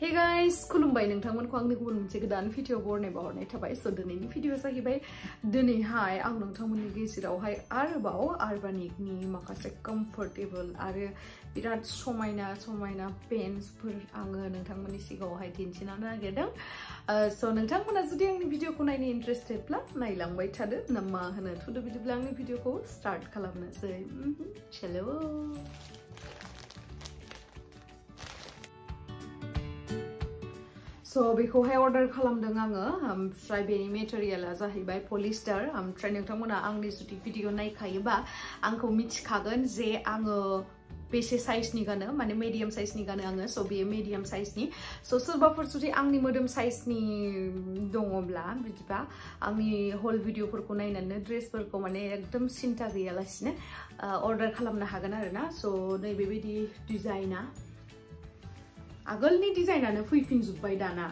Hey guys, Khulumbai nwngthangमोनखौ आंनि गुबुन मोनसे गोदान भिडिअ बरनायबाय थाबाय सो दिनैनि भिडिअआ जाहैबाय दिनैहाय आं नोंथांमोननि गेजेरावहाय आरोबाव अर्बानिकनि माखासे कम्फर्टेबल आरो बिराद समायना पेन्ट्सफोर आङो नोंथांमोननि सिगाङावहाय दिन्थिनो नागिरदों सो नोंथांमोना जुदि आंनि भिडिअखौ नायनो इन्ट्रेस्टेडब्ला नायलांबाय थादो ना मा होनो थुदो बिदिब्ला आंनि भिडिअखौ स्टार्ट खालामनोसै चलो So बेखौहाय अर्डार खालामदों आङो ओमफ्राय बेनि मेटेरियला जाहैबाय पलिस्टार ओमफ्राय नोंथांमोना आंनि जुदि भिडिअ नायखायोबा आंखौ मिथिखागोन जे आङो बेसे साइजनि गानो माने मिडियाम साइजनि गानो आङो सो बेयो मिडियाम साइजनि सो सोरबाफोर जुदि आंनि मोदोम साइजनि दङब्ला बिदिबा आंनि होल भिडिअफोरखौ नायनानै ड्रेसफोरखौ माने एकदम सिन्था गैयालासिनो अर्डार खालामनो हागोन आरोना सो नैबेबायदि डिजाइना आगोलनि डिजाइनानो फैफिनजोब्बाय दाना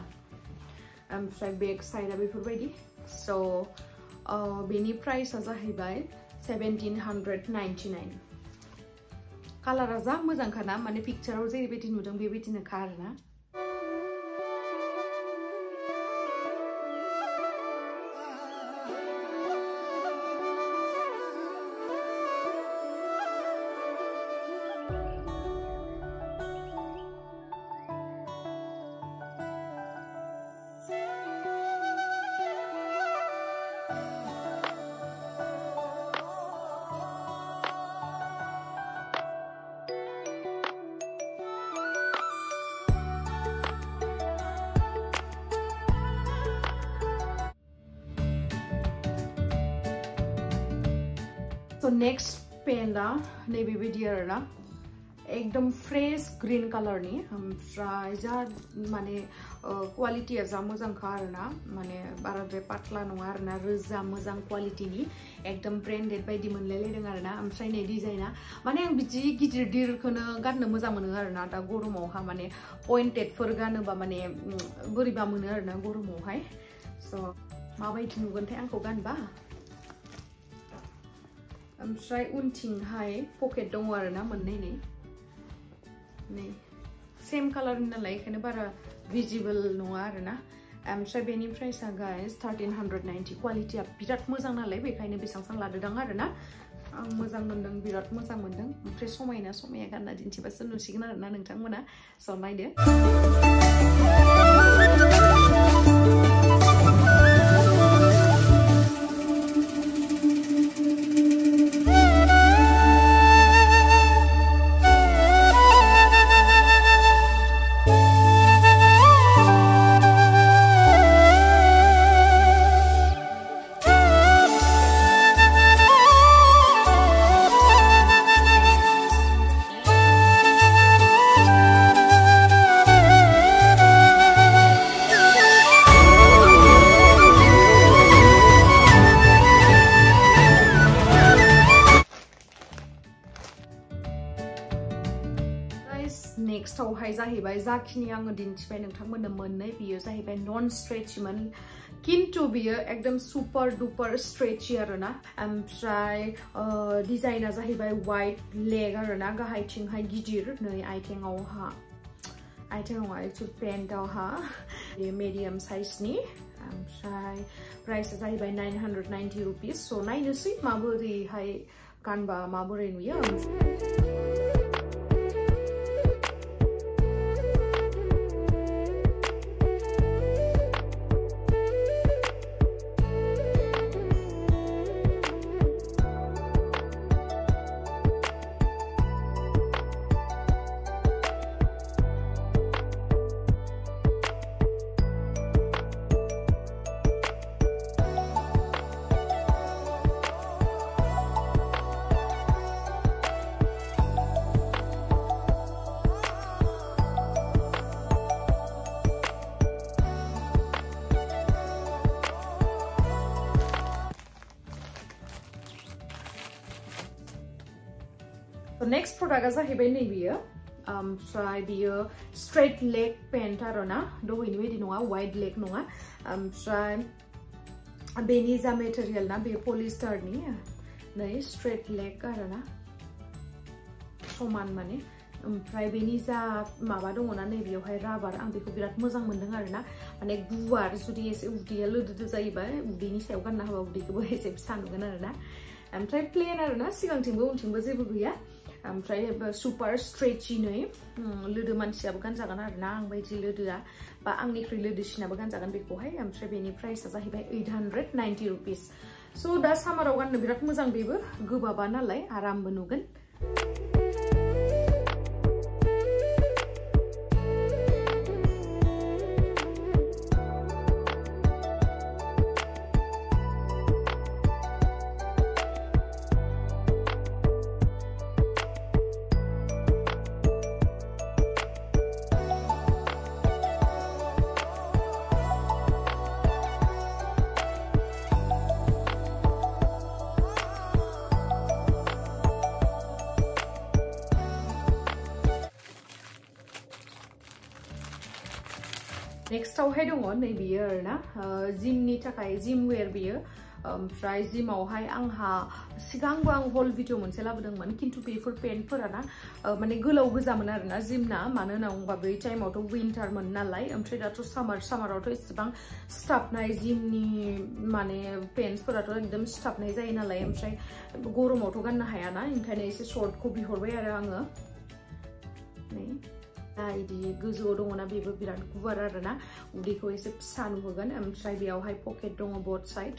ओमफ्राय बेक साइडआ बेफोरबायदि सो बेनि प्राइसआ जाहैबाय 1799 कालारा जा मोजांखाना माने पिक्चाराव जेरैबायदि नुदों बेबायदिनोखा आरोना So next पेन्टआ नैबेबायदि आरोना एकदम फ्रेश ग्रीन कलरनि ओमफ्राय जा माने क्वालिटिया जा मोजांखा आरोना माने बाराद्राय पातला नङा आरोना रोजा मोजां क्वालिटिनि एकदम ब्रेन्डेड बायदि मोनलायलायदों आरोना ओमफ्राय नै डिजाइना माने आं बिदि गिदिर गिदिरखौनो गाननो मोजां मोनो आरोना दा गरमावहा माने पइन्टेडफोर गानोबा माने बोरैबा मोनो आरोना गरमावहाय स' माबायदि नुगोनथाय आंखौ गानबा ओमफ्राय उनथिंहाय पकेट दङ आरोना मोननै नै सेम कालारनि नालाय बेखायनो बारा भिजिबल नङा आरोना ओमफ्राय बेनि प्राइसआ गाइस 1390 क्वालिटिया बिराद मोजां नालाय बेखायनो बेसेबां लादों आरोना आं मोजां मोनदों बिराद मोजां मोनदों ओमफ्राय समाया गानना दिन्थिबासो नुसिगोन आरोना नोंथांमोना स' नायदो नेक्स्ट आवहाय जाहैबाय जाखिनि आङो दिन्थिबाय नोंथांमोननो मोननै बियो जाहैबाय नन स्ट्रेचिमोन किन्तु बियो एकदम सुपर डुपर स्ट्रेची आरोना ओमफ्राय डिजाइना जाहैबाय वाइट लेग आरोना गाहायथिंहाय गिदिर नै आथिङावहा एक्चुअल पेन्टआवहा बे मिडियाम साइजनि ओमफ्राय प्राइसआ जाहैबाय 990 रुपिस स' नायनोसै माबोरैहाय गानबा माबोरै नुयो नेक्स्ट प्रडाक्टआ जाहैबाय नैबेयो ओमफ्राय बियो स्ट्रेट लेग पेन्ट आरोना दहायनि बायदि नङा वाइड लेग नङा ओमफ्राय बेनि जा मेटेरियल ना बे पलिस्टारनि नै स्ट्रेट लेग आरोना समान माने ओमफ्राय बेनि जा माबा दङ ना नैबेयावहाय राबार आं बेखौ बिराद मोजां मोनदों आरोना माने गुवार जुदि एसे उदैया लोदोदो जायोबा उदैनि सायाव गानना होबा उदैखौबो एसे फिसा नुगोन आरोना ओमफ्राय प्लेन आरोना सिगांथिंबो उनथिंबो जेबो गैया ओमफ्राय सुपार स्ट्रेची नै लोदो मानसियाबो गानजागोन आरोना आं बायदि लोदोआ बा आंनिख्रुइ लोदोसिनाबो गानजागोन बेखौहाय ओमफ्राय बेनि प्राइसआ जाहैबाय 890 रुपिस स' दा सामाराव गाननो बिराद मोजां बेबो गोबाबा नालाय आरामबो नुगोन नेक्स्टआवहाय दङ नैबेयो आरोना जिमनि थाखाय जिम वेर बेयो ओमफ्राय जिमावहाय आंहा सिगांबो आं हल भिडिअ मोनसे लाबोदोंमोन खिन्थु बेफोर पेन्टफोरा ना माने गोलाव गोजामोन आरोना जिमना मानो होनना बुङोबा बै टाइमावथ' विन्टारमोन नालाय ओमफ्राय दाथ' सामारावथ' एसेबां सिथाबनाय जिमनि माने पेन्टसफोराथ' एकदम सिथाबनाय जायो नालाय ओमफ्राय गरमावथ' गाननो हायाना ओंखायनो एसे शर्टखौ बिहरबाय आरो आङो नै इदि गोजौआव दङना बेबो बिराद गुवार आरोना उदैखौ एसे फिसा नुहोगोन ओमफ्राय बेयावहाय पकेट दङ बोथ साइड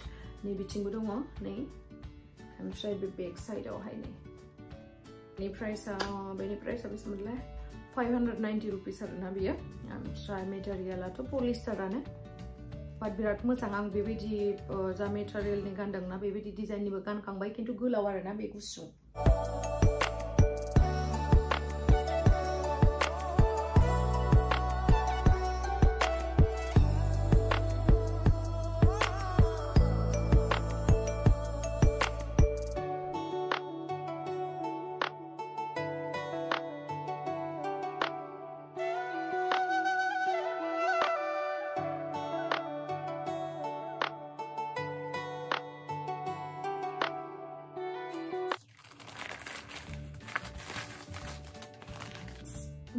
नै बिथिंबो दङ नै ओमफ्राय बे बेक साइडआवहाय नै बेनि प्राइसआ बेसेमोनलाय 590 रुपिस आरोना बियो ओमफ्राय मेटेरियेलाथ' पलिस्टारानो बाट बिराद मोजां आं बेबायदि जा मेटेरियेलनि गानदोंना बेबायदि डिजाइननिबो गानखांबाय खिन्थु गोलाव आरोना बे गुसुं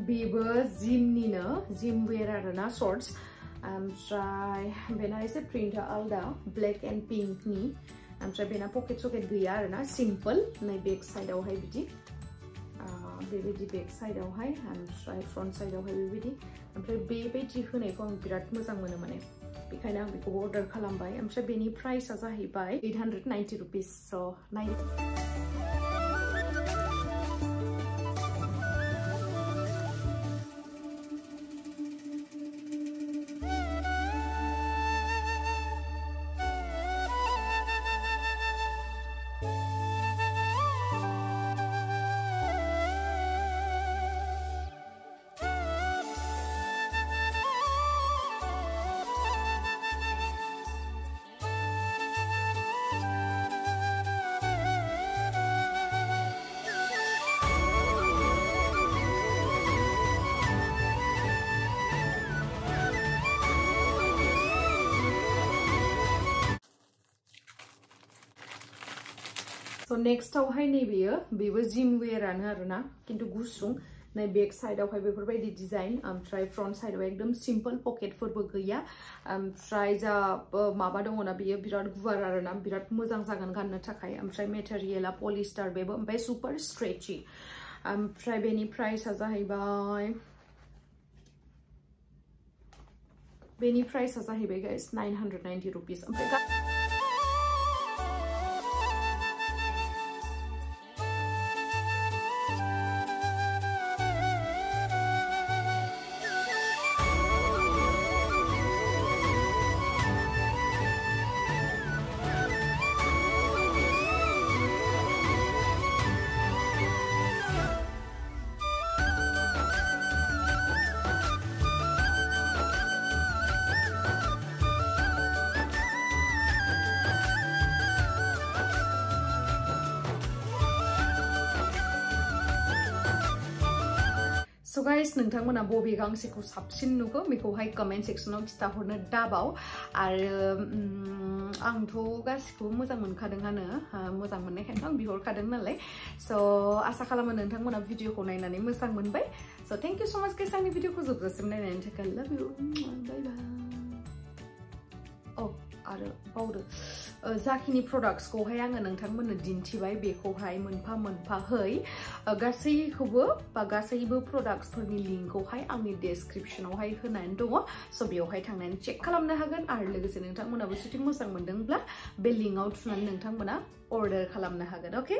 बेबो जिमनिनो जिम वेर आरोना शर्ट्स ओमफ्राय बेना एसे प्रिन्टआ आलदा ब्लेक एन्ड पिंकनि ओमफ्राय बेना पकेट सकेट गैया आरोना सिम्पल नै बेक साइडआवहाय बिदि बेबायदि बेक साइडआवहाय ओमफ्राय फ्रन्ट साइडआवहाय बेबायदि ओमफ्राय बेबायदि होनायखौ आं बिराद मोजां मोनो माने बेखायनो आं बेखौ अर्डार खालामबाय ओमफ्राय बेनि प्राइसआ जाहैबाय 890 रुपिस स' नाय So नेक्स्टआवहाय बेबो जिम वेरानो आरोना किन्तु गुसुं नै बेक साइडआवहाय बेफोरबायदि डिजाइन ओमफ्राय फ्रन्ट साइडआव एकदम सिम्पल पकेटफोरबो गैया ओमफ्राय जा माबा दङना बेयो बिराद गुवार आरोना बिराद मोजां जागोन गाननो थाखाय ओमफ्राय मेटेरियेला पलिस्टार बेबो ओमफ्राय सुपार स्ट्रेची ओमफ्राय बेनि प्राइसआ जाहैबाय गाइस 990 रुपिस ओमफ्राय guys नोंथांमोना बबे गांसेखौ साबसिन नुखो बेखौहाय कमेन्ट सेक्सनाव खिथाहरनो दाबाव आरो आंथ' गासिखौबो मोजां मोनखादोंआनो मोजां मोननायखायनो आं बिहरखादों नालाय स' आसा खालामो नोंथांमोना भिडिअखौ नायनानै मोजां मोनबाय स' थेंक इउ स' माच गाइस आंनि भिडिअखौ जोबजासिम नायनायनि थाखाय लाभ इउ बाय बाय अ आरो बावदो जाखिनि प्रडाक्ट्सखौहाय आङो नोंथांमोननो दिन्थिबाय बेखौहाय मोनफा मोनफाहै गासैखौबो बा गासैबो प्रडाक्ट्सफोरनि लिंकखौहाय आंनि डेसक्रिप्शनावहाय होनानै दङ स' बेवहाय थांनानै चेक खालामनो हागोन आरो लोगोसे नोंथांमोनाबो जुदि मोजां मोनदोंब्ला बे लिंकआव थुनानै नोंथांमोना अर्डार खालामनो हागोन अके